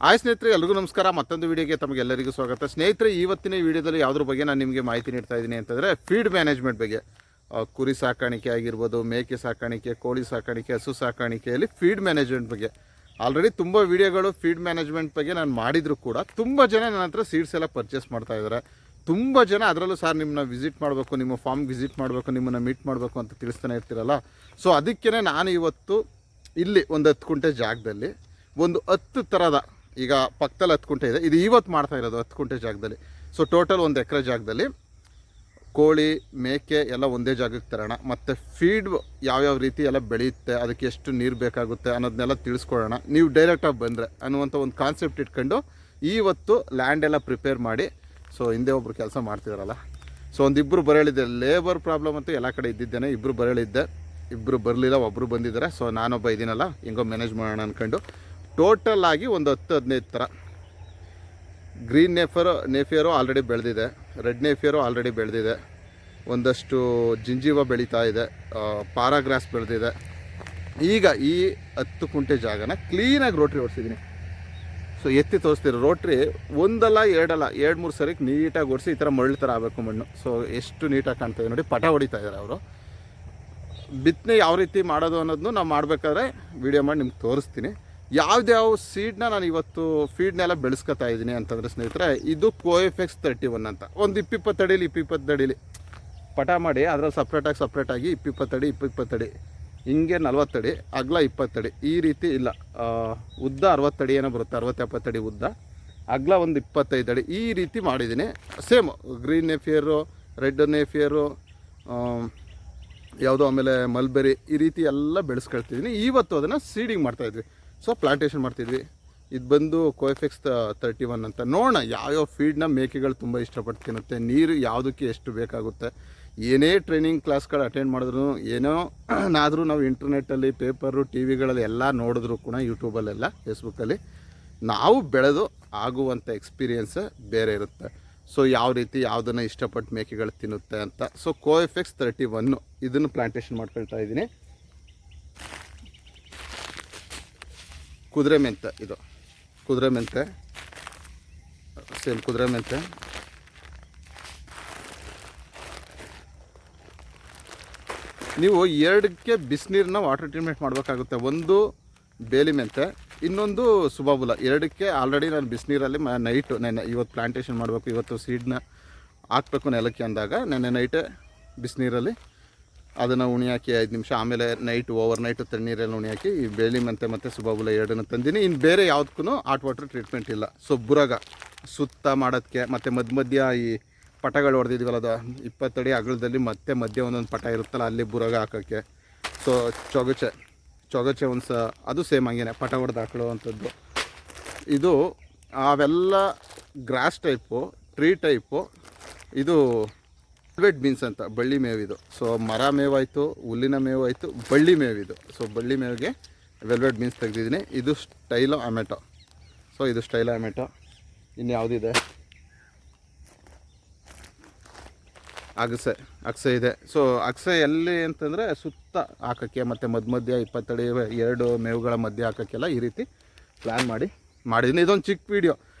Hi ಸ್ನೇಹಿತರೆ, ಎಲ್ರಿಗೂ ನಮಸ್ಕಾರ. ಮತ್ತೊಂದು ವಿಡಿಯೋಗೆ ತಮಗೆಲ್ಲರಿಗೂ ಸ್ವಾಗತ. ಸ್ನೇಹಿತರೆ, ಇವತ್ತಿನ ವಿಡಿಯೋದಲ್ಲಿ ಯಾವುದ್ರ ಬಗ್ಗೆ ನಾನು ನಿಮಗೆ ಮಾಹಿತಿ ನೀಡ್ತಾ ಇದ್ದೀನಿ ಅಂತಂದರೆ ಫೀಡ್ ಮ್ಯಾನೇಜ್ಮೆಂಟ್ ಬಗ್ಗೆ. ಕುರಿ ಸಾಕಾಣಿಕೆ ಆಗಿರ್ಬೋದು, ಮೇಕೆ ಸಾಕಾಣಿಕೆ, ಕೋಳಿ ಸಾಕಾಣಿಕೆ, ಹಸು ಸಾಕಾಣಿಕೆಯಲ್ಲಿ ಫೀಡ್ ಮ್ಯಾನೇಜ್ಮೆಂಟ್ ಬಗ್ಗೆ ಆಲ್ರೆಡಿ ತುಂಬ ವಿಡಿಯೋಗಳು ಫೀಡ್ ಮ್ಯಾನೇಜ್ಮೆಂಟ್ ಬಗ್ಗೆ ನಾನು ಮಾಡಿದರೂ ಕೂಡ ತುಂಬ ಜನ ನನ್ನ ಹತ್ರ ಸೀಡ್ಸ್ ಎಲ್ಲ ಪರ್ಚೇಸ್ ಮಾಡ್ತಾ ಇದ್ದಾರೆ. ತುಂಬ ಜನ ಅದರಲ್ಲೂ ಸರ್ ನಿಮ್ಮನ್ನ ವಿಸಿಟ್ ಮಾಡಬೇಕು, ನಿಮ್ಮ ಫಾರ್ಮ್ಗೆ ವಿಸಿಟ್ ಮಾಡಬೇಕು, ನಿಮ್ಮನ್ನು ಮೀಟ್ ಮಾಡಬೇಕು ಅಂತ ತಿಳಿಸ್ತಾನೆ ಇರ್ತೀರಲ್ಲ. ಸೊ ಅದಕ್ಕೇ ನಾನು ಇವತ್ತು ಇಲ್ಲಿ ಒಂದು 10 ಕುಂಟೆ ಜಾಗದಲ್ಲಿ ಒಂದು 10 ಥರದ, ಈಗ ಪಕ್ಕದಲ್ಲಿ 10 ಕುಂಟೆ ಇದೆ, ಇದು ಇವತ್ತು ಮಾಡ್ತಾ ಇರೋದು 10 ಕುಂಟೆ ಜಾಗದಲ್ಲಿ. ಸೊ ಟೋಟಲ್ 1 ಎಕರೆ ಜಾಗದಲ್ಲಿ ಕೋಳಿ ಮೇಕೆ ಎಲ್ಲ ಒಂದೇ ಜಾಗಕ್ಕೆ ತರೋಣ, ಮತ್ತು ಫೀಡ್ ಯಾವ್ಯಾವ ರೀತಿ ಎಲ್ಲ ಬೆಳೆಯುತ್ತೆ, ಅದಕ್ಕೆ ಎಷ್ಟು ನೀರು ಬೇಕಾಗುತ್ತೆ ಅನ್ನೋದನ್ನೆಲ್ಲ ತಿಳಿಸ್ಕೊಡೋಣ. ನೀವು ಡೈರೆಕ್ಟಾಗಿ ಬಂದರೆ ಅನ್ನುವಂಥ ಒಂದು ಕಾನ್ಸೆಪ್ಟ್ ಇಟ್ಕೊಂಡು ಇವತ್ತು ಲ್ಯಾಂಡ್ ಎಲ್ಲ ಪ್ರಿಪೇರ್ ಮಾಡಿ. ಸೊ ಹಿಂದೆ ಒಬ್ಬರು ಕೆಲಸ ಮಾಡ್ತಿದಾರಲ್ಲ, ಸೊ ಒಂದಿಬ್ಬರು ಬರಳಿದ್ದೆ, ಲೇಬರ್ ಪ್ರಾಬ್ಲಮ್ ಅಂತೂ ಎಲ್ಲ ಕಡೆ ಇದ್ದಿದ್ದೇನೆ. ಇಬ್ಬರು ಬರಳಿದ್ದೆ, ಇಬ್ಬರು ಬರಲಿಲ್ಲ, ಒಬ್ಬರು ಬಂದಿದ್ದಾರೆ. ಸೊ ನಾನೊಬ್ಬ ಇದ್ದೀನಲ್ಲ, ಹೆಂಗೋ ಮ್ಯಾನೇಜ್ ಮಾಡೋಣ ಅಂದ್ಕೊಂಡು ಟೋಟಲ್ ಆಗಿ ಒಂದು 10-15 ಥರ ಗ್ರೀನ್ ನೇಫಿಯರು ಆಲ್ರೆಡಿ ಬೆಳೆದಿದೆ, ರೆಡ್ ನೇಫಿಯರು ಆಲ್ರೆಡಿ ಬೆಳೆದಿದೆ, ಒಂದಷ್ಟು ಜಿಂಜೀವ ಬೆಳೀತಾ ಇದೆ, ಪಾರಾಗ್ರಾಸ್ ಬೆಳೆದಿದೆ. ಈಗ ಈ 10 ಕುಂಟೆ ಜಾಗನ ಕ್ಲೀನಾಗಿ ರೋಟ್ರಿ ಓಡಿಸಿದ್ದೀನಿ. ಸೊ ಎತ್ತಿ ತೋರಿಸ್ತೀರಿ, ರೋಟ್ರಿ ಒಂದಲ್ಲ ಎರಡಲ್ಲ 2-3 ಸರಿಗೆ ನೀಟಾಗಿ ಓಡಿಸಿ ಈ ಥರ ಮರಳು ಥರ ಆಗಬೇಕು ಮಣ್ಣು. ಸೊ ಎಷ್ಟು ನೀಟಾಗಿ ಕಾಣ್ತಾಯಿದೆ ನೋಡಿ, ಪಟ ಹೊಡಿತಾ ಇದ್ದಾರೆ ಅವರು. ಬಿತ್ತನೆ ಯಾವ ರೀತಿ ಮಾಡೋದು ಅನ್ನೋದನ್ನು ನಾವು ಮಾಡಬೇಕಾದ್ರೆ ವೀಡಿಯೋ ಮಾಡಿ ನಿಮ್ಗೆ ತೋರಿಸ್ತೀನಿ. ಯಾವ್ದ್ಯಾವ ಸೀಡ್ನ ನಾನು ಇವತ್ತು ಫೀಡ್ನೆಲ್ಲ ಬೆಳೆಸ್ಕೊತಾ ಇದ್ದೀನಿ ಅಂತಂದರೆ ಸ್ನೇಹಿತರೆ, ಇದು ಕೋಎಫೆಕ್ಸ್ 31 ಅಂತ ಒಂದು 20 ಅಡಿಲಿ 20 ಅಡಿಲಿ ಪಟ ಮಾಡಿ ಅದರಲ್ಲಿ ಸಪ್ರೇಟಾಗಿ 20 ಅಡಿ 20 ಅಡಿ ಹಿಂಗೆ 40 ಅಡಿ ಅಗಲ 20 ಅಡಿ ಈ ರೀತಿ ಇಲ್ಲ, ಉದ್ದ 60 ಅಡಿ ಏನೋ ಬರುತ್ತೆ, 60-70 ಅಡಿ ಉದ್ದ, ಅಗಲ ಒಂದು 25 ಅಡಿ ಈ ರೀತಿ ಮಾಡಿದ್ದೀನಿ. ಸೇಮ್ ಗ್ರೀನ್ ನೇಫಿಯರು, ರೆಡ್ ನೇಫಿಯರು, ಯಾವುದೋ ಆಮೇಲೆ ಮಲ್ಬೆರಿ ಈ ರೀತಿ ಎಲ್ಲ ಬೆಳೆಸ್ಕೊಳ್ತಿದ್ದೀನಿ. ಇವತ್ತು ಅದನ್ನು ಸೀಡಿಂಗ್ ಮಾಡ್ತಾಯಿದ್ವಿ. ಸೊ ಪ್ಲಾಂಟೇಷನ್ ಮಾಡ್ತಿದ್ವಿ. ಇದು ಬಂದು ಕೋಎಫೆಕ್ಸ್ 31 ಅಂತ. ನೋಡೋಣ ಯಾವ್ಯಾವ ಫೀಡ್ನ ಮೇಕೆಗಳು ತುಂಬ ಇಷ್ಟಪಟ್ಟು ತಿನ್ನುತ್ತೆ, ನೀರು ಯಾವುದಕ್ಕೆ ಎಷ್ಟು ಬೇಕಾಗುತ್ತೆ. ಏನೇ ಟ್ರೈನಿಂಗ್ ಕ್ಲಾಸ್ಗಳು ಅಟೆಂಡ್ ಮಾಡಿದ್ರು, ಏನಾದರೂ ನಾವು ಇಂಟರ್ನೆಟ್ಟಲ್ಲಿ, ಪೇಪರು, ಟಿ ವಿಗಳಲ್ಲಿ ಎಲ್ಲ ನೋಡಿದ್ರು ಕೂಡ, ಯೂಟ್ಯೂಬಲ್ಲೆಲ್ಲ, ಫೇಸ್ಬುಕ್ಕಲ್ಲಿ ನಾವು ಬೆಳೆದು ಆಗುವಂಥ ಎಕ್ಸ್ಪೀರಿಯೆನ್ಸ್ ಬೇರೆ ಇರುತ್ತೆ. ಸೊ ಯಾವ ರೀತಿ ಯಾವುದನ್ನು ಇಷ್ಟಪಟ್ಟು ಮೇಕೆಗಳು ತಿನ್ನುತ್ತೆ ಅಂತ. ಸೊ ಕೋಎಫೆಕ್ಸ್ 31 ಇದನ್ನು ಪ್ಲಾಂಟೇಷನ್ ಮಾಡ್ಕೊಳ್ತಾ ಇದ್ದೀನಿ. ಕುದುರೆ ಮೆಂತೆ, ಇದು ಕುದುರೆ ಮೆಂತೆ, ಸೇಮ್ ಕುದುರೆ ಮೆಂತೆ. ನೀವು 2ಕ್ಕೆ ಬಿಸಿನೀರನ್ನ ವಾಟರ್ ಟ್ರೀಟ್ಮೆಂಟ್ ಮಾಡಬೇಕಾಗುತ್ತೆ. ಒಂದು ಬೇಲಿ ಮೆಂತೆ, ಇನ್ನೊಂದು ಸುಬಾಬುಲ. 2ಕ್ಕೆ ಆಲ್ರೆಡಿ ನಾನು ಬಿಸಿನೀರಲ್ಲಿ ನೈಟು ಇವತ್ತು ಪ್ಲಾಂಟೇಷನ್ ಮಾಡಬೇಕು, ಇವತ್ತು ಸೀಡ್ನ ಹಾಕಬೇಕು ನೆಲಕ್ಕೆ ಅಂದಾಗ ನೈಟೇ ಬಿಸಿನೀರಲ್ಲಿ ಅದನ್ನು ಉಣಿ ಹಾಕಿ 5 ನಿಮಿಷ, ಆಮೇಲೆ ಓವರ್ ನೈಟು ತಣ್ಣೀರಲ್ಲಿ ಉಣಿ ಹಾಕಿ ಈ ಬೇಲಿ ಮೆಂತೆ ಮತ್ತು ಸುಬಾಬುಲ 2 ತಂದೀನಿ. ಇನ್ನು ಬೇರೆ ಯಾವುದಕ್ಕೂ ಹಾಟ್ ವಾಟರ್ ಟ್ರೀಟ್ಮೆಂಟ್ ಇಲ್ಲ. ಸೊ ಬುರಗ ಸುತ್ತ ಮಾಡೋದಕ್ಕೆ, ಮತ್ತು ಮಧ್ಯ ಈ ಪಟಗಳು ಹೊಡೆದಿದ್ವಲ್ಲ, ಅದು 20 ಅಡಿ ಅಗಲದಲ್ಲಿ ಮತ್ತೆ ಮಧ್ಯೆ ಒಂದೊಂದು ಪಟ ಇರುತ್ತಲ್ಲ, ಅಲ್ಲಿ ಬುರಗ ಹಾಕೋಕ್ಕೆ. ಸೊ ಚೊಗಚೆ ಅದು ಸೇಮ್ ಹಂಗೇನೆ ಪಟ ಹೊಡೆದು ಹಾಕೊಳ್ಳುವಂಥದ್ದು. ಇದು ಅವೆಲ್ಲ ಗ್ರಾಸ್ ಟೈಪು, ಟ್ರೀ ಟೈಪು. ಇದು ವೆಲ್ವೆಟ್ ಬೀನ್ಸ್ ಅಂತ ಬಳ್ಳಿ ಮೇವಿದು. ಸೊ ಮರ ಮೇವಾಯಿತು, ಹುಲ್ಲಿನ ಮೇವಾಯಿತು, ಬಳ್ಳಿ ಮೇವಿದು. ಸೊ ಬಳ್ಳಿ ಮೇವಿಗೆ ವೆಲ್ವೆಟ್ ಬೀನ್ಸ್ ತೆಗೆದಿದ್ದೀನಿ. ಇದು ಸ್ಟೈಲೋ ಅಮೆಟೊ. ಸೊ ಇದು ಸ್ಟೈಲೋ ಅಮೆಟೊ. ಇನ್ನು ಯಾವುದಿದೆ, ಅಗಸೆ ಇದೆ. ಸೊ ಅಗಸೆ ಎಲ್ಲಿ ಅಂತಂದರೆ ಸುತ್ತ ಹಾಕೋಕ್ಕೆ, ಮತ್ತು ಮಧ್ಯ 20 ಅಡಿ 2 ಮೇವುಗಳ ಮಧ್ಯೆ ಹಾಕೋಕ್ಕೆಲ್ಲ ಈ ರೀತಿ ಪ್ಲ್ಯಾನ್ ಮಾಡಿದ್ದೀನಿ. ಇದೊಂದು ಚಿಕ್ಕ ವೀಡಿಯೋ.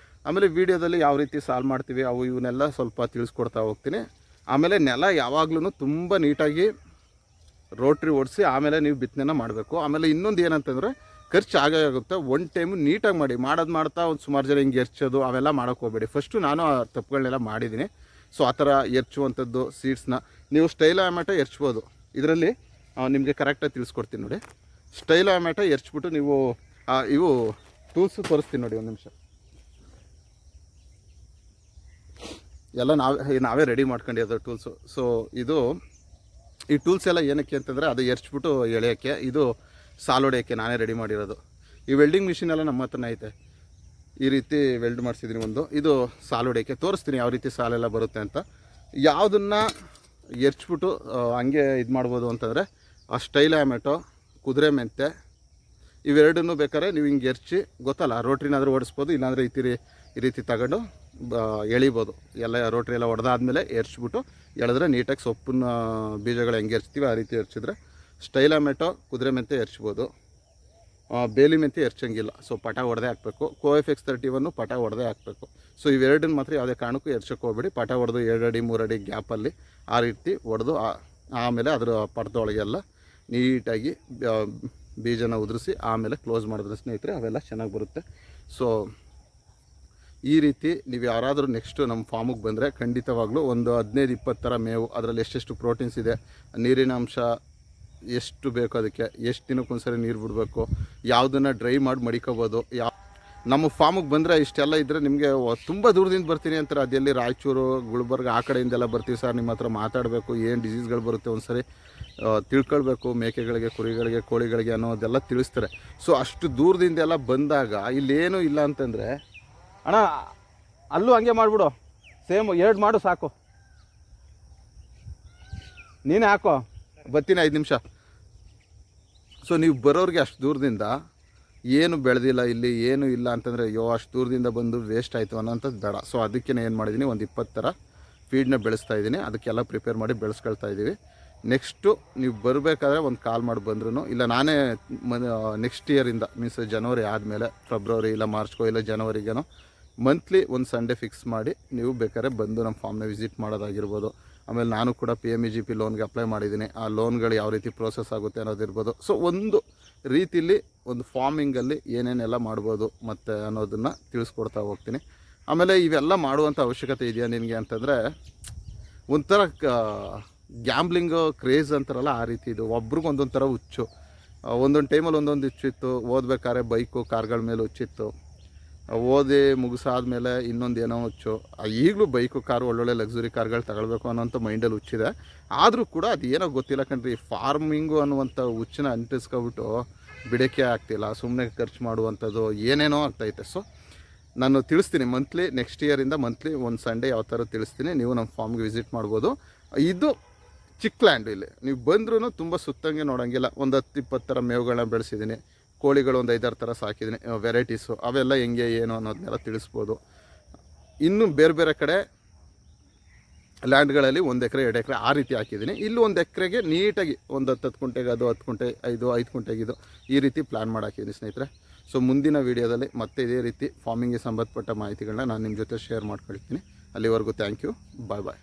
ಆಮೇಲೆ ವೀಡಿಯೋದಲ್ಲಿ ಯಾವ ರೀತಿ ಸಾಲ್ವ್ ಮಾಡ್ತೀವಿ ಇವನ್ನೆಲ್ಲ ಸ್ವಲ್ಪ ತಿಳಿಸ್ಕೊಡ್ತಾ ಹೋಗ್ತೀನಿ. ಆಮೇಲೆ ನೆಲ ಯಾವಾಗಲೂ ತುಂಬ ನೀಟಾಗಿ ರೋಟ್ರಿ ಓಡಿಸಿ ಆಮೇಲೆ ನೀವು ಬಿತ್ತನೆನ ಮಾಡಬೇಕು. ಆಮೇಲೆ ಇನ್ನೊಂದು ಏನಂತಂದರೆ ಖರ್ಚು ಆಗುತ್ತೆ. ಒನ್ ಟೈಮು ನೀಟಾಗಿ ಮಾಡ್ತಾ ಒಂದು ಸುಮಾರು ಜನ ಹಿಂಗೆ ಎರ್ಚೋದು ಅವೆಲ್ಲ ಮಾಡೋಕ್ಕೆ ಹೋಗಬೇಡಿ. ಫಸ್ಟು ನಾನು ಆ ತಪ್ಪುಗಳನ್ನೆಲ್ಲ ಮಾಡಿದ್ದೀನಿ. ಸೊ ಆ ಥರ ಎರ್ಚುವಂಥದ್ದು ಸೀಡ್ಸ್ನ ನೀವು ಸ್ಟೈಲೋ ಅಮೆಟೊ ಎರ್ಚ್ಬೋದು. ಇದರಲ್ಲಿ ನಿಮಗೆ ಕರೆಕ್ಟಾಗಿ ತಿಳಿಸ್ಕೊಡ್ತೀನಿ ನೋಡಿ. ಸ್ಟೈಲೋ ಅಮೆಟೊ ಎರ್ಚ್ಬಿಟ್ಟು ನೀವು ಇವು ಟೂಲ್ಸ್ ತೋರಿಸ್ತೀನಿ ನೋಡಿ, ಒಂದು ನಿಮಿಷ. ಎಲ್ಲ ನಾವೇ ರೆಡಿ ಮಾಡ್ಕೊಂಡಿರೋದು ಟೂಲ್ಸು. ಸೊ ಈ ಟೂಲ್ಸ್ ಎಲ್ಲ ಏನಕ್ಕೆ ಅಂತಂದರೆ ಅದು ಎರ್ಚ್ಬಿಟ್ಟು ಎಳೆಯೋಕ್ಕೆ, ಇದು ಸಾಲು ಹೊಡೆಯೋಕ್ಕೆ ನಾನೇ ರೆಡಿ ಮಾಡಿರೋದು. ಈ ವೆಲ್ಡಿಂಗ್ ಮಿಷಿನ್ ಎಲ್ಲ ನಮ್ಮ ಹತ್ರನೇ ಐತೆ. ಈ ರೀತಿ ವೆಲ್ಡ್ ಮಾಡಿಸಿದ್ದೀನಿ ಒಂದು. ಇದು ಸಾಲು ಹೊಡೆಯೋಕ್ಕೆ ತೋರಿಸ್ತೀನಿ ಯಾವ ರೀತಿ ಸಾಲೆಲ್ಲ ಬರುತ್ತೆ ಅಂತ. ಯಾವುದನ್ನು ಎರ್ಚ್ಬಿಟ್ಟು ಹಂಗೆ ಇದು ಮಾಡ್ಬೋದು ಅಂತಂದರೆ ಆ ಸ್ಟೈಲೋ ಅಮೆಟೊ, ಕುದುರೆ ಮೆಂತೆ ಇವೆರಡನ್ನೂ ಬೇಕಾದ್ರೆ ನೀವು ಹಿಂಗೆ ಎರ್ಚಿ, ಗೊತ್ತಲ್ಲ, ರೋಟ್ರಿನಾದರೂ ಓಡಿಸ್ಬೋದು, ಇಲ್ಲಾಂದರೆ ಈ ರೀತಿ ತಗೊಂಡು ಎಳಿಬೋದು. ಎಲ್ಲ ರೋಟ್ರಿ ಎಲ್ಲ ಹೊಡೆದಾದ್ಮೇಲೆ ಎರ್ಚ್ಬಿಟ್ಟು ಎಳೆದ್ರೆ ನೀಟಾಗಿ ಸೊಪ್ಪಿನ ಬೀಜಗಳು ಹೆಂಗೆ ಎರ್ಚ್ತೀವಿ ಆ ರೀತಿ ಎರ್ಚಿದ್ರೆ ಸ್ಟೈಲೋ ಅಮೆಟೊ, ಕುದುರೆ ಮೆಂತೆ ಎರ್ಚ್ಬೋದು. ಬೇಲಿ ಮೆಂತೆ ಎರ್ಚಂಗಿಲ್ಲ. ಸೊ ಪಟ ಹೊಡೆದೇ ಹಾಕಬೇಕು. ಕೋಎಫ್ X31 ಪಟ ಹೊಡೆದೇ ಹಾಕಬೇಕು. ಸೊ ಇವೆರಡನ್ನ ಮಾತ್ರ ಯಾವುದೇ ಕಾರಣಕ್ಕೂ ಎರ್ಚಕ್ಕೆ ಹೋಗ್ಬೇಡಿ. ಪಟ ಹೊಡೆದು 2 ಅಡಿ 3 ಅಡಿ ಗ್ಯಾಪಲ್ಲಿ ಆ ರೀತಿ ಹೊಡೆದು ಆಮೇಲೆ ಅದರ ಪಟದೊಳಗೆಲ್ಲ ನೀಟಾಗಿ ಬೀಜನ ಉದುರಿಸಿ ಆಮೇಲೆ ಕ್ಲೋಸ್ ಮಾಡಿದ್ರೆ ಸ್ನೇಹಿತರೆ ಅವೆಲ್ಲ ಚೆನ್ನಾಗಿ ಬರುತ್ತೆ. ಸೊ ಈ ರೀತಿ ನೀವು ಯಾರಾದರೂ ನೆಕ್ಸ್ಟು ನಮ್ಮ ಫಾರ್ಮಿಗೆ ಬಂದರೆ ಖಂಡಿತವಾಗ್ಲೂ ಒಂದು 15-20 ಥರ ಮೇವು, ಅದರಲ್ಲಿ ಎಷ್ಟೆಷ್ಟು ಪ್ರೋಟೀನ್ಸ್ ಇದೆ, ನೀರಿನ ಅಂಶ ಎಷ್ಟು ಬೇಕು, ಅದಕ್ಕೆ ಎಷ್ಟು ದಿನಕ್ಕೊಂದ್ಸರಿ ನೀರು ಬಿಡಬೇಕು, ಯಾವುದನ್ನು ಡ್ರೈ ಮಾಡಿ ಮಡಿಕೋಬೋದು. ನಮ್ಮ ಫಾರ್ಮಿಗೆ ಬಂದರೆ ಇಷ್ಟೆಲ್ಲ ಇದ್ದರೆ ನಿಮಗೆ ತುಂಬ ದೂರದಿಂದ ಬರ್ತೀನಿ ಅಂತಾರೆ. ಅದೆಲ್ಲಿ ರಾಯಚೂರು, ಗುಲ್ಬರ್ಗ ಆ ಕಡೆಯಿಂದೆಲ್ಲ ಬರ್ತೀವಿ ಸರ್, ನಿಮ್ಮ ಹತ್ರ ಮಾತಾಡಬೇಕು, ಏನು ಡಿಸೀಸ್ಗಳು ಬರುತ್ತೆ ಒಂದು ಸರಿ ತಿಳ್ಕೊಳ್ಬೇಕು, ಮೇಕೆಗಳಿಗೆ, ಕುರಿಗಳಿಗೆ, ಕೋಳಿಗಳಿಗೆ ಅನ್ನೋದೆಲ್ಲ ತಿಳಿಸ್ತಾರೆ. ಸೊ ಅಷ್ಟು ದೂರದಿಂದೆಲ್ಲ ಬಂದಾಗ ಇಲ್ಲೇನೂ ಇಲ್ಲ ಅಂತಂದರೆ, ಅಣ್ಣ ಅಲ್ಲೂ ಹಂಗೆ ಮಾಡಿಬಿಡು, ಸೇಮ್ 2 ಮಾಡು ಸಾಕು, ನೀನೇ ಹಾಕೋ, ಬರ್ತೀನಿ 5 ನಿಮಿಷ. ಸೊ ನೀವು ಬರೋರಿಗೆ ಅಷ್ಟು ದೂರದಿಂದ ಏನು ಬೆಳೆದಿಲ್ಲ, ಇಲ್ಲಿ ಏನು ಇಲ್ಲ ಅಂತಂದರೆ ಅಯ್ಯೋ ಅಷ್ಟು ದೂರದಿಂದ ಬಂದು ವೇಸ್ಟ್ ಆಯಿತು ಅನ್ನೋಂಥದ್ದು ಬೇಡ. ಸೊ ಅದಕ್ಕೆ ಏನು ಮಾಡಿದ್ದೀನಿ, ಒಂದು 20 ಥರ ಫೀಡ್ನ ಬೆಳೆಸ್ತಾ ಇದ್ದೀನಿ. ಅದಕ್ಕೆಲ್ಲ ಪ್ರಿಪೇರ್ ಮಾಡಿ ಬೆಳೆಸ್ಕೊಳ್ತಾ ಇದ್ದೀವಿ. ನೆಕ್ಸ್ಟು ನೀವು ಬರಬೇಕಾದ್ರೆ ಒಂದು ಕಾಲ್ ಮಾಡಿ ಬಂದ್ರೂ, ಇಲ್ಲ ನಾನೇ ನೆಕ್ಸ್ಟ್ ಇಯರಿಂದ ಮೀನ್ಸ್ ಜನವರಿ ಆದಮೇಲೆ ಫೆಬ್ರವರಿ ಇಲ್ಲ ಮಾರ್ಚ್ಗೋ ಇಲ್ಲ ಜನವರಿಗೇನೋ ಮಂತ್ಲಿ ಒಂದು ಸಂಡೇ ಫಿಕ್ಸ್ ಮಾಡಿ ನೀವು ಬೇಕಾದ್ರೆ ಬಂದು ನಮ್ಮ ಫಾರ್ಮ್ನ ವಿಸಿಟ್ ಮಾಡೋದಾಗಿರ್ಬೋದು. ಆಮೇಲೆ ನಾನು ಕೂಡ PMEGP ಲೋನ್ಗೆ ಅಪ್ಲೈ ಮಾಡಿದ್ದೀನಿ. ಆ ಲೋನ್ಗಳು ಯಾವ ರೀತಿ ಪ್ರೋಸೆಸ್ ಆಗುತ್ತೆ ಅನ್ನೋದಿರ್ಬೋದು. ಸೊ ಒಂದು ರೀತಿಲಿ ಒಂದು ಫಾರ್ಮಿಂಗಲ್ಲಿ ಏನೇನೆಲ್ಲ ಮಾಡ್ಬೋದು ಮತ್ತು ಅನ್ನೋದನ್ನು ತಿಳಿಸ್ಕೊಡ್ತಾ ಹೋಗ್ತೀನಿ. ಆಮೇಲೆ ಇವೆಲ್ಲ ಮಾಡುವಂಥ ಅವಶ್ಯಕತೆ ಇದೆಯಾ ನಿನಗೆ ಅಂತಂದರೆ, ಒಂಥರ ಗ್ಯಾಮ್ಲಿಂಗು ಕ್ರೇಜ್ ಅಂತಾರಲ್ಲ ಆ ರೀತಿ ಇದು. ಒಬ್ರಿಗೆ ಒಂದೊಂದು ಥರ ಹುಚ್ಚು. ಒಂದೊಂದು ಟೈಮಲ್ಲಿ ಒಂದೊಂದು ಹುಚ್ಚಿತ್ತು. ಓದಬೇಕಾದ್ರೆ ಬೈಕು ಕಾರ್ಗಳ ಮೇಲೆ ಹುಚ್ಚಿತ್ತು. ಓದಿ ಮುಗಿಸಾದ್ಮೇಲೆ ಇನ್ನೊಂದು ಏನೋ ಹುಚ್ಚು. ಈಗಲೂ ಬೈಕು ಕಾರು ಒಳ್ಳೊಳ್ಳೆ ಲಕ್ಸುರಿ ಕಾರ್ಗಳು ತಗೊಳ್ಬೇಕು ಅನ್ನೋಂಥ ಮೈಂಡಲ್ಲಿ ಹುಚ್ಚಿದೆ. ಆದರೂ ಕೂಡ ಅದು ಏನೋ ಗೊತ್ತಿಲ್ಲ ಕಣ್ರಿ, ಫಾರ್ಮಿಂಗು ಅನ್ನುವಂಥ ಹುಚ್ಚನ್ನ ಅಂಟಿಸ್ಕೊಬಿಟ್ಟು ಬಿಡೋಕ್ಕೆ ಆಗ್ತಿಲ್ಲ. ಸುಮ್ಮನೆ ಖರ್ಚು ಮಾಡುವಂಥದ್ದು ಏನೇನೋ ಆಗ್ತೈತೆ. ಸೊ ನಾನು ತಿಳಿಸ್ತೀನಿ ಮಂತ್ಲಿ, ನೆಕ್ಸ್ಟ್ ಇಯರಿಂದ ಮಂತ್ಲಿ ಒಂದು ಸಂಡೇ ಯಾವ ಥರ ತಿಳಿಸ್ತೀನಿ. ನೀವು ನಮ್ಮ ಫಾರ್ಮ್ಗೆ ವಿಸಿಟ್ ಮಾಡ್ಬೋದು. ಇದು ಚಿಕ್ಕ ಲ್ಯಾಂಡ್. ಇಲ್ಲಿ ನೀವು ಬಂದ್ರೂ ತುಂಬ ಸುತ್ತಂಗೆ ನೋಡೋಂಗಿಲ್ಲ. ಒಂದು 10-20 ಥರ ಮೇವುಗಳನ್ನ ಬೆಳೆಸಿದ್ದೀನಿ. ಕೋಳಿಗಳು ಒಂದು 5-6 ಥರ ಸಾಕಿದ್ದೀನಿ, ವೆರೈಟೀಸು. ಅವೆಲ್ಲ ಹೆಂಗೆ ಏನು ಅನ್ನೋದನ್ನೆಲ್ಲ ತಿಳಿಸ್ಬೋದು. ಇನ್ನು ಬೇರೆ ಬೇರೆ ಕಡೆ ಲ್ಯಾಂಡ್ಗಳಲ್ಲಿ 1 ಎಕರೆ 2 ಎಕರೆ ಆ ರೀತಿ ಹಾಕಿದ್ದೀನಿ. ಇಲ್ಲಿ 1 ಎಕರೆಗೆ ನೀಟಾಗಿ ಒಂದು 10 ಕುಂಟೆಗೆ ಅದು 10 ಕುಂಟೆ 5 ಕುಂಟೆಗೆ ಇದು ಈ ರೀತಿ ಪ್ಲ್ಯಾನ್ ಮಾಡಿ ಹಾಕಿದ್ದೀನಿ ಸ್ನೇಹಿತರೆ. ಸೊ ಮುಂದಿನ ವೀಡಿಯೋದಲ್ಲಿ ಮತ್ತೆ ಇದೇ ರೀತಿ ಫಾರ್ಮಿಂಗ್ಗೆ ಸಂಬಂಧಪಟ್ಟ ಮಾಹಿತಿಗಳನ್ನ ನಾನು ನಿಮ್ಮ ಜೊತೆ ಶೇರ್ ಮಾಡ್ಕೊಳ್ತೀನಿ. ಅಲ್ಲಿವರೆಗೂ ಥ್ಯಾಂಕ್ ಯು, ಬಾಯ್ ಬಾಯ್.